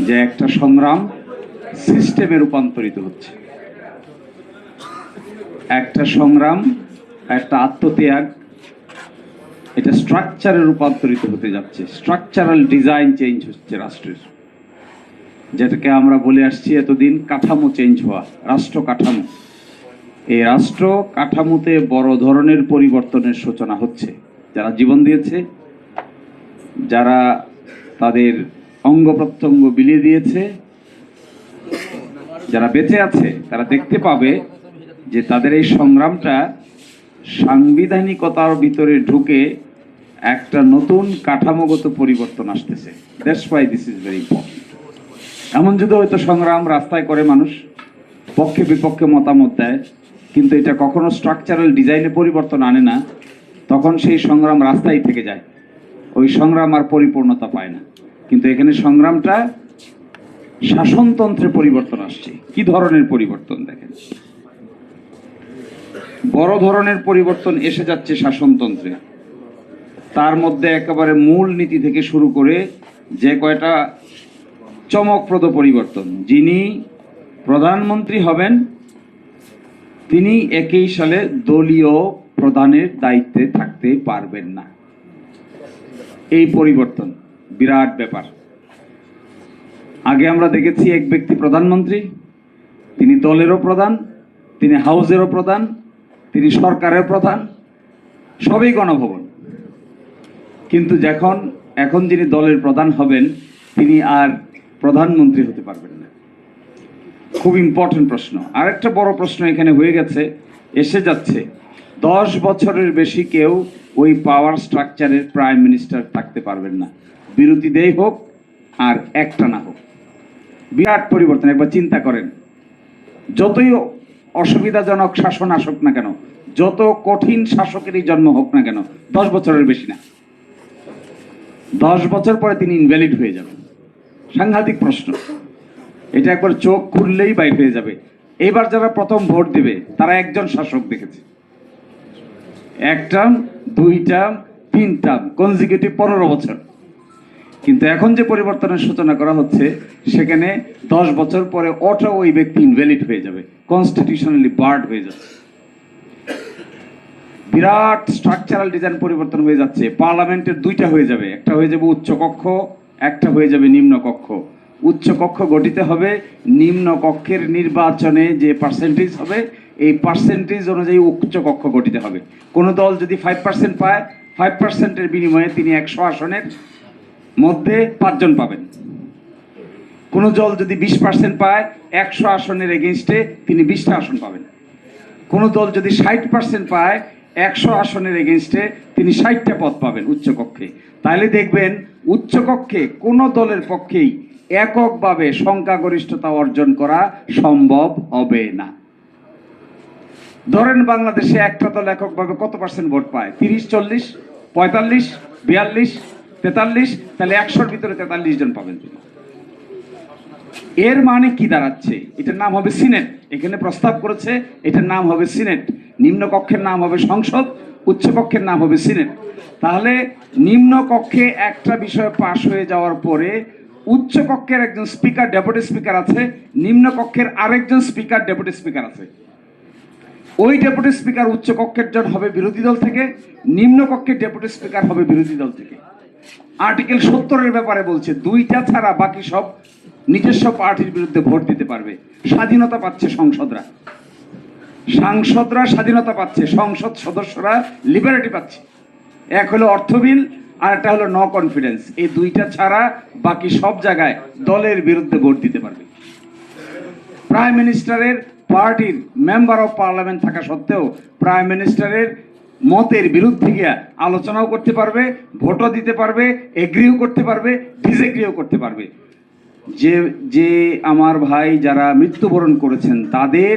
যে একটা সংগ্রাম সিস্টেমে রূপান্তরিত হচ্ছে, একটা সংগ্রাম, একটা আত্মত্যাগ, এটা স্ট্রাকচারে রূপান্তরিত হতে যাচ্ছে। স্ট্রাকচারাল ডিজাইন চেঞ্জ হচ্ছে রাষ্ট্রের, যেটাকে আমরা বলে আসছি এতদিন কাঠামো চেঞ্জ হওয়া, রাষ্ট্র কাঠামো। এই রাষ্ট্র কাঠামোতে বড় ধরনের পরিবর্তনের সূচনা হচ্ছে। যারা জীবন দিয়েছে, যারা তাদের অঙ্গ প্রত্যঙ্গ বিলিয়ে দিয়েছে, যারা বেঁচে আছে, তারা দেখতে পাবে যে তাদের এই সংগ্রামটা সাংবিধানিকতার ভিতরে ঢুকে একটা নতুন কাঠামোগত পরিবর্তন আসতেছে। That's why this is very important. এমন যদি হয়তো সংগ্রাম রাস্তায় করে মানুষ, পক্ষে বিপক্ষে মতামত দেয়, কিন্তু এটা কখনো স্ট্রাকচারাল ডিজাইনে পরিবর্তন আনে না, তখন সেই সংগ্রাম রাস্তায় থেকে যায়, ওই সংগ্রাম আর পরিপূর্ণতা পায় না। কিন্তু এখানে সংগ্রামটা শাসনতন্ত্রে পরিবর্তন আসছে। কি ধরনের পরিবর্তন দেখেন, বড় ধরনের পরিবর্তন এসে যাচ্ছে শাসনতন্ত্রে। তার মধ্যে একেবারে মূল নীতি থেকে শুরু করে যে কয়টা চমকপ্রদ পরিবর্তন, যিনি প্রধানমন্ত্রী হবেন তিনি 21 সালে দলীয় প্রধানের দায়িত্বে থাকতে পারবেন না। এই পরিবর্তন বিরাট ব্যাপার। আগে আমরা দেখেছি এক ব্যক্তি প্রধানমন্ত্রী, তিনি দলেরও প্রধান, তিনি হাউসেরও প্রধান, তিনি সরকারের প্রধান, সবই গণভবন। কিন্তু এখন যিনি দলের প্রধান হবেন তিনি আর প্রধানমন্ত্রী হতে পারবেন না। খুব ইম্পর্টেন্ট প্রশ্ন। আরেকটা বড় প্রশ্ন এখানে হয়ে গেছে, এসে যাচ্ছে, 10 বছরের বেশি কেউ ওই পাওয়ার স্ট্রাকচারের প্রাইম মিনিস্টার থাকতে পারবেন না, বিরোধীদেই হোক আর একটা না হোক। বিরাট পরিবর্তন। একবার চিন্তা করেন, যতই অসুবিধাজনক শাসন আসুক না কেন, যত কঠিন শাসকেরই জন্ম হোক না কেন, 10 বছরের বেশি না, 10 বছর পরে তিনি ইনভ্যালিড হয়ে যাবেন। সাংঘাতিক প্রশ্ন। এটা একবার চোখ খুললেই বাইর হয়ে যাবে। এবার যারা প্রথম ভোট দিবে তারা একজন শাসক দেখেছে, 1 টার্ম, 2 টার্ম, 3 টার্ম, কনজিকিউটিভ 15 বছর। কিন্তু এখন যে পরিবর্তনের সূচনা করা হচ্ছে, সেখানে 10 বছর পরে অটো ওই ব্যক্তি ইনভ্যালিড হয়ে যাবে, কনস্টিটিউশনালি বার্ড হয়ে যাচ্ছে। বিরাট স্ট্রাকচারাল ডিজাইন পরিবর্তন হয়ে যাচ্ছে। পার্লামেন্টের 2টা হয়ে যাবে, একটা হয়ে যাবে উচ্চ কক্ষ, একটা হয়ে যাবে নিম্ন কক্ষ। উচ্চ কক্ষ গঠিত হবে, নিম্ন কক্ষের নির্বাচনে যে পার্সেন্টেজ হবে এই পার্সেন্টেজ অনুযায়ী উচ্চ কক্ষ গঠিত হবে। কোনো দল যদি 5% পায়, 5%-এর বিনিময়ে তিনি 100 আসনের মধ্যে 5 জন পাবেন। কোনো দল যদি 20% পায়, 100 আসনের এগেইনস্টে তিনি 20টা আসন পাবেন। কোনো দল যদি 60% পায়, 100 আসনের এগেইনস্টে তিনি 60টা পদ পাবেন উচ্চকক্ষে। তাহলে দেখবেন উচ্চকক্ষে কোনো দলের পক্ষেই এককভাবে সংখ্যাগরিষ্ঠতা অর্জন করা সম্ভব হবে না। ধরেন বাংলাদেশে একটা দল এককভাবে কত পার্সেন্ট ভোট পায়? 30, 40, 45, 42, 43, তাহলে 100-র ভিতরে 43 জন পাবেন তিনি। এর মানে কি দাঁড়াচ্ছে? এটার নাম হবে সিনেট। এখানে প্রস্তাব করেছে এটার নাম হবে সিনেট। নিম্ন কক্ষের নাম হবে সংসদ, উচ্চ কক্ষের নাম হবে সিনেট। তাহলে নিম্ন কক্ষে একটা বিষয় পাশ হয়ে যাওয়ার পরে উচ্চ কক্ষের একজন স্পিকার, ডেপুটি স্পিকার আছে, নিম্ন কক্ষের আরেকজন স্পিকার, ডেপুটি স্পিকার আছে। ওই ডেপুটি স্পিকার উচ্চ কক্ষের জন হবে বিরোধী দল থেকে, নিম্ন কক্ষের ডেপুটি স্পিকার হবে বিরোধী দল থেকে। আর্টিকেল 70-এর ব্যাপারে বলছে 2টা ছাড়া বাকি সব নিজস্ব পার্টির বিরুদ্ধে ভোট দিতে পারবে। স্বাধীনতা পাচ্ছে সংসদরা, সাংসদরা স্বাধীনতা পাচ্ছে, সংসদ সদস্যরা লিবারেটি পাচ্ছে। এক হলো অর্থ বিল, আর একটা হলো নো কনফিডেন্স। এই 2টা ছাড়া বাকি সব জায়গায় দলের বিরুদ্ধে ভোট দিতে পারবে। প্রাইম মিনিস্টারের পার্টির মেম্বার অফ পার্লামেন্ট থাকা সত্ত্বেও প্রাইম মিনিস্টারের মতের বিরুদ্ধে গিয়া আলোচনাও করতে পারবে, ভোটও দিতে পারবে, এগ্রিও করতে পারবে, ডিসএগ্রিও করতে পারবে। যে আমার ভাই যারা মৃত্যুবরণ করেছেন তাদের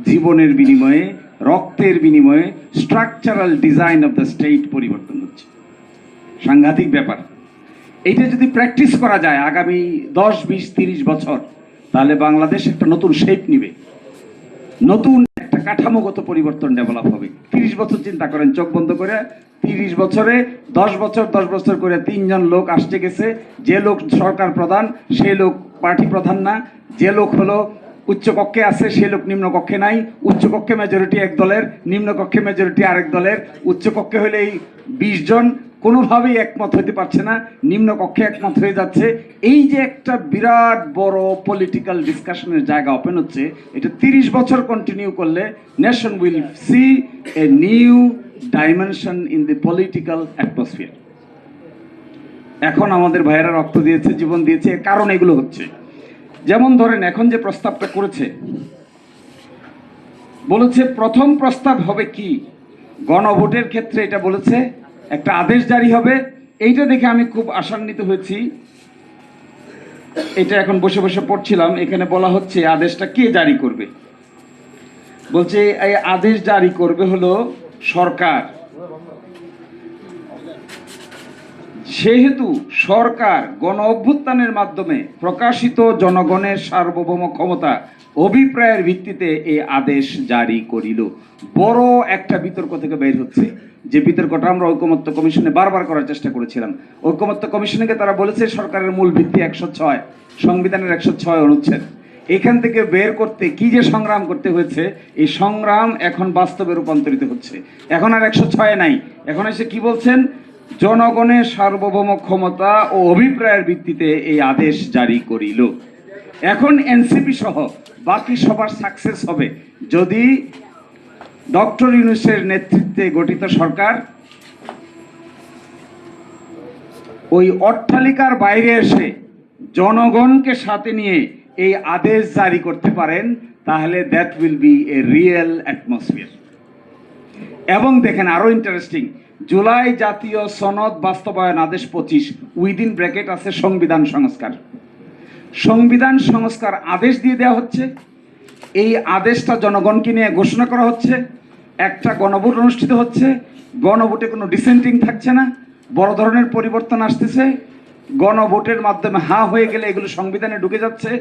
জীবনের বিনিময়ে, রক্তের বিনিময়ে structural design of the state পরিবর্তন হচ্ছে। সাংঘাতিক ব্যাপার। এইটা যদি প্র্যাকটিস করা যায় আগামী 10, 20, 30 বছর, তাহলে বাংলাদেশ একটা নতুন শেপ নিবে, নতুন একটা কাঠামোগত পরিবর্তন ডেভেলপ হবে। 30 বছর চিন্তা করেন, চোখ বন্ধ করে 30 বছরে 10 বছর করে 3 জন লোক আসছে গেছে। যে লোক সরকার প্রধান সেই লোক পার্টি প্রধান না, যে লোক হলো উচ্চকক্ষে আছে সে লোক নিম্নকক্ষে নাই, উচ্চকক্ষে মেজরিটি এক দলের, নিম্নকক্ষে মেজরিটি আরেক দলের, উচ্চকক্ষে হলে এই 20 জন কোনোভাবেই একমত হতে পারছে না, নিম্নকক্ষে একমত হয়ে যাচ্ছে। এই যে একটা বিরাট বড় পলিটিক্যাল ডিসকাশনের জায়গা ওপেন হচ্ছে, এটা 30 বছর কন্টিনিউ করলে nation will see a new dimension in the political atmosphere. এখন আমাদের ভাইয়েরা রক্ত দিয়েছে, জীবন দিয়েছে, এর কারণ এগুলো হচ্ছে। যেমন ধরেন এখন যে প্রস্তাবটা করেছে, বলেছে প্রথম প্রস্তাব হবে কি, গণভোটের ক্ষেত্রে এটা বলেছে একটা আদেশ জারি হবে। এইটা দেখে আমি খুব আশান্বিত হয়েছি। এটা এখন বসে বসে পড়ছিলাম, এখানে বলা হচ্ছে আদেশটা কে জারি করবে। বলছে এই আদেশ জারি করবে হলো সরকার। সেহেতু সরকার গণ অভ্যুত্থানের মাধ্যমে প্রকাশিত জনগণের সার্বভৌম ক্ষমতা অভিপ্রায়ের ভিত্তিতে এই আদেশ জারি করিল। বড় একটা বিতর্ক থেকে বের হচ্ছে, যে বিতর্কটা আমরা ঐকমত্য কমিশনে বারবার করার চেষ্টা করেছিলাম। ঐকমত্য কমিশনকে তারা বলেছে সরকারের মূল ভিত্তি 106, সংবিধানের 106 অনুচ্ছেদ। এখান থেকে বের করতে কি যে সংগ্রাম করতে হয়েছে, এই সংগ্রাম এখন বাস্তবে রূপান্তরিত হচ্ছে। এখন আর 106 নাই, এখন এসে কি বলছেন, জনগণের সার্বভৌম ক্ষমতা ও অভিপ্রায়ের ভিত্তিতে এই আদেশ জারি করিল। এখন এনসিপি সহ বাকি সবার সাকসেস হবে যদি ডক্টর ইউনূসের নেতৃত্বে গঠিত সরকার ওই অট্টালিকার বাইরে এসে জনগণকে সাথে নিয়ে এই আদেশ জারি করতে পারেন, তাহলে that will B A real atmosphere. এবং দেখেন আরো ইন্টারেস্টিং, জুলাই জাতীয় সনদ বাস্তবায়ন আদেশ 25, উইদিন ব্র্যাকেট আছে সংবিধান সংস্কার। সংবিধান সংস্কার আদেশ দিয়ে দেওয়া হচ্ছে, এই আদেশটা জনগণকে নিয়ে ঘোষণা করা হচ্ছে, একটা গণভোট অনুষ্ঠিত হচ্ছে, গণভোটে কোনো ডিসেন্টিং থাকছে না, বড় ধরনের পরিবর্তন আসতেছে। গণভোটের মাধ্যমে হয়ে গেলে এগুলো সংবিধানে ঢুকে যাচ্ছে।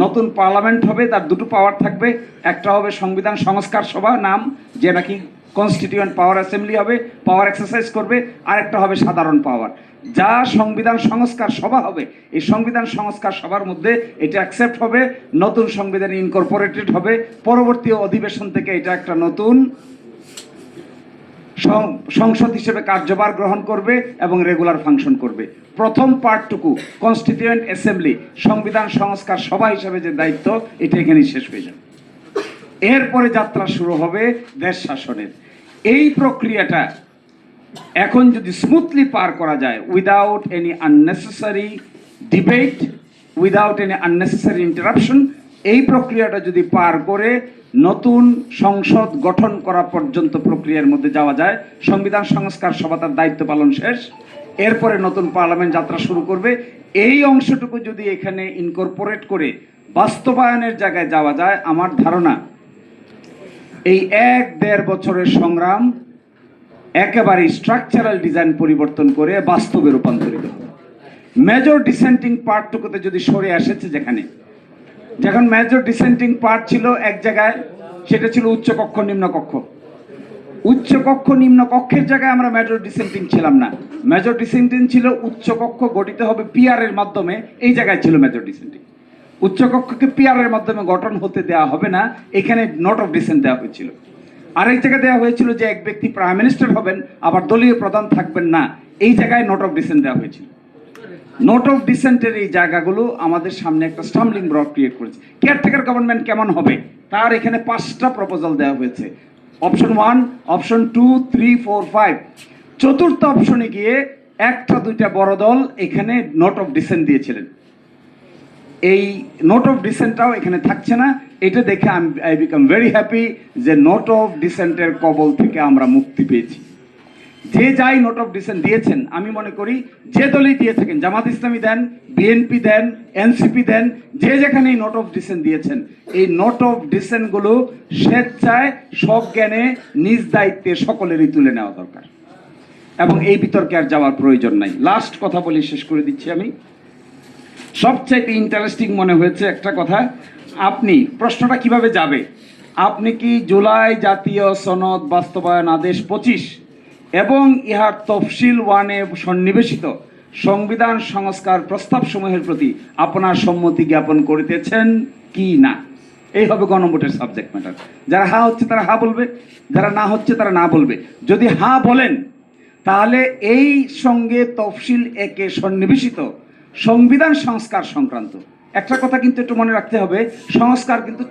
নতুন পার্লামেন্ট হবে, তার দুটো পাওয়ার থাকবে, একটা হবে সংবিধান সংস্কার সভা নাম, যে নাকি কনস্টিটিউয়েন্ট পাওয়ার অ্যাসেম্বলি হবে, পাওয়ার এক্সারসাইজ করবে, আর একটা হবে সাধারণ পাওয়ার। যা সংবিধান সংস্কার সভা হবে, এই সংবিধান সংস্কার সভার মধ্যে এটা অ্যাকসেপ্ট হবে, নতুন সংবিধানে ইনকর্পোরেটেড হবে, পরবর্তী অধিবেশন থেকে এটা একটা নতুন সংসদ হিসেবে কার্যভার গ্রহণ করবে এবং রেগুলার ফাংশন করবে। প্রথম পার্টটুকু কনস্টিটিউয়েন্ট অ্যাসেম্বলি সংবিধান সংস্কার সভা হিসেবে যে দায়িত্ব, এটা এখানেই শেষ হয়ে যাবে। এরপরে যাত্রা শুরু হবে দেশ শাসনের। এই প্রক্রিয়াটা এখন যদি স্মুথলি পার করা যায়, without any unnecessary debate, without any unnecessary interruption, এই প্রক্রিয়াটা যদি পার করে নতুন সংসদ গঠন করা পর্যন্ত প্রক্রিয়ার মধ্যে যাওয়া যায়, সংবিধান সংস্কার সভা তার দায়িত্ব পালন শেষ, এরপরে নতুন পার্লামেন্ট যাত্রা শুরু করবে। এই অংশটুকু যদি এখানে ইনকর্পোরেট করে বাস্তবায়নের জায়গায় যাওয়া যায়, আমার ধারণা এই 1-1.5 বছরের সংগ্রাম একেবারে স্ট্রাকচারাল ডিজাইন পরিবর্তন করে বাস্তবে রূপান্তরিত হবে। মেজর ডিসেন্টিং পার্টটুকুতে যদি সরে এসেছে, যখন মেজর ডিসেন্টিং পার্ট ছিল এক জায়গায়, সেটা ছিল উচ্চকক্ষ নিম্নকক্ষ। উচ্চকক্ষ নিম্নকক্ষের জায়গায় আমরা মেজর ডিসেন্টিং ছিলাম না, মেজর ডিসেন্টিং ছিল উচ্চকক্ষ গঠিত হবে পিআর এর মাধ্যমে, এই জায়গায় ছিল মেজর ডিসেন্টিং। উচ্চকক্ষকে পিআর এর মাধ্যমে গঠন হতে দেওয়া হবে না, এখানে নোট অফ ডিসেন্ট দেওয়া হয়েছিল। আরেক জায়গায় দেওয়া হয়েছিল যে এক ব্যক্তি প্রাইম মিনিস্টার হবেন, আবার দলীয় প্রধান থাকবেন না, এই জায়গায় নোট অফ ডিসেন্ট দেওয়া হয়েছিল। নোট অফ ডিসেন্টের এই জায়গাগুলো আমাদের সামনে একটা স্টাম্বলিং ব্লক ক্রিয়েট করেছে। কেয়ারটেকার গভর্নমেন্ট কেমন হবে তার এখানে 5টা প্রপোজাল দেওয়া হয়েছে, অপশন 1, অপশন 2, 3, 4, 5। চতুর্থ অপশনে গিয়ে 1-2টা বড় দল এখানে নোট অফ ডিসেন্ট দিয়েছিলেন। এই নোট অফ ডিসেন্টটাও এখানে থাকছে না। এটা দেখে আই বিকাম ভেরি হ্যাপি যে নোট অফ ডিসেন্টের কবল থেকে আমরা মুক্তি পেয়েছি। যে যাই নোট অফ ডিসেন্ট দিয়েছেন, আমি মনে করি যে দলই দিয়ে থাকেন, জামাত ইসলামী দেন, বিএনপি দেন, এনসিপি দেন, যে যেখানে নোট অফ ডিসেন্ট দিয়েছেন, এই নোট অফ ডিসেন্টগুলো স্বেচ্ছায় সজ্ঞানে নিজ দায়িত্বে সকলেরই তুলে নেওয়া দরকার এবং এই বিতর্কে আর যাওয়ার প্রয়োজন নাই। লাস্ট কথা বলে শেষ করে দিচ্ছি আমি। সবচাইতে ইন্টারেস্টিং মনে হয়েছে একটা কথা, আপনি প্রশ্নটা কিভাবে যাবে, আপনি কি জুলাই জাতীয় সনদ বাস্তবায়ন আদেশ 25 এবং ইহার তফসিল 1-এ সন্নিবেশিত সংবিধান সংস্কার প্রস্তাব সমূহের প্রতি আপনার সম্মতি জ্ঞাপন করিতেছেন কি না, এই হবে গণভোটের সাবজেক্ট ম্যাটার। যারা হা হচ্ছে তারা হা বলবে, যারা না হচ্ছে তারা না বলবে। যদি হা বলেন তাহলে এই সঙ্গে তফসিল একে সন্নিবেশিত সংবিধান সংস্কার সংক্রান্ত একটা কথা কিন্তু একটু মনে রাখতে হবে, সংস্কার কিন্তু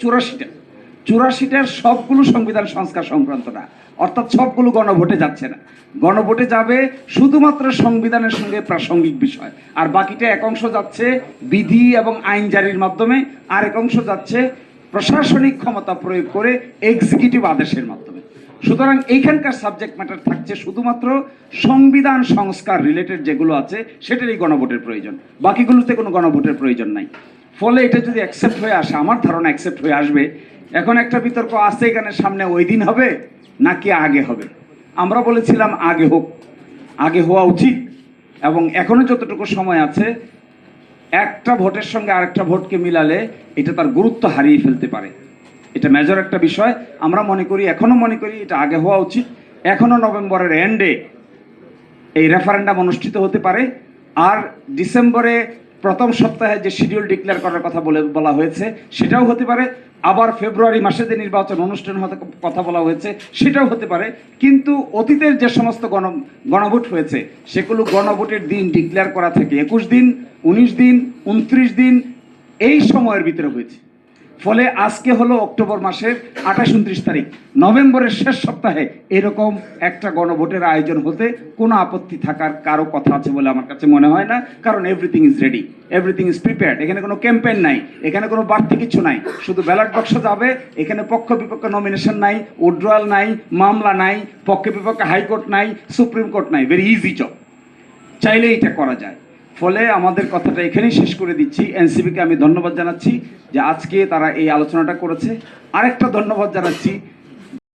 84টার সবগুলো সংবিধান সংস্কার সংক্রান্ত না, অর্থাৎ সবগুলো গণভোটে যাচ্ছে না। গণভোটে যাবে শুধুমাত্র সংবিধানের সঙ্গে প্রাসঙ্গিক বিষয়, আর বাকিটা এক অংশ যাচ্ছে বিধি এবং আইন জারির মাধ্যমে, আর এক অংশ যাচ্ছে প্রশাসনিক ক্ষমতা প্রয়োগ করে এক্সিকিউটিভ আদেশের মাধ্যমে। সুতরাং এইখানকার সাবজেক্ট ম্যাটার থাকছে শুধুমাত্র সংবিধান সংস্কার রিলেটেড যেগুলো আছে সেটারই গণভোটের প্রয়োজন, বাকিগুলোতে কোনো গণভোটের প্রয়োজন নাই। ফলে এটা যদি অ্যাকসেপ্ট হয়ে আসে, আমার ধারণা অ্যাকসেপ্ট হয়ে আসবে। এখন একটা বিতর্ক আছে এখানে, সামনে ওই দিন হবে নাকি আগে হবে। আমরা বলেছিলাম আগে হোক, আগে হওয়া উচিত, এবং এখনো যতটুকু সময় আছে একটা ভোটের সঙ্গে আরেকটা ভোটকে মিলালে এটা তার গুরুত্ব হারিয়ে ফেলতে পারে। এটা মেজর একটা বিষয়। আমরা মনে করি, এখনো মনে করি এটা আগে হওয়া উচিত। এখনো নভেম্বরের এন্ডে এই রেফারেন্ডাম অনুষ্ঠিত হতে পারে, আর ডিসেম্বরে প্রথম সপ্তাহে যে শিডিউল ডিক্লেয়ার করার কথা বলা হয়েছে সেটাও হতে পারে, আবার ফেব্রুয়ারি মাসে যে নির্বাচন অনুষ্ঠান হতে কথা বলা হয়েছে সেটাও হতে পারে। কিন্তু অতীতের যে সমস্ত গণভোট হয়েছে সেগুলো গণভোটের দিন ডিক্লেয়ার করা থেকে 21 দিন, 19 দিন, 29 দিন এই সময়ের ভিতরে হয়েছে। ফলে আজকে হলো অক্টোবর মাসের 28-29 তারিখ, নভেম্বরের শেষ সপ্তাহে এরকম একটা গণভোটের আয়োজন হতে কোনো আপত্তি থাকার কারো কথা আছে বলে আমার কাছে মনে হয় না। কারণ everything is ready, everything is prepared. এখানে কোনো ক্যাম্পেইন নাই, এখানে কোনো বাড়তি কিছু নাই, শুধু ব্যালট বাক্স যাবে। এখানে পক্ষ বিপক্ষ নমিনেশন নাই, উইথড্রয়াল নাই, মামলা নাই, পক্ষ বিপক্ষে হাইকোর্ট নাই, সুপ্রিম কোর্ট নাই। ভেরি ইজি জব, চাইলে এটা করা যায়। ফলে আমাদের কথাটা এখানেই শেষ করে দিচ্ছি। এনসিপিকে আমি ধন্যবাদ জানাচ্ছি যে আজকে তারা এই আলোচনাটা করেছে। আরেকটা ধন্যবাদ জানাচ্ছি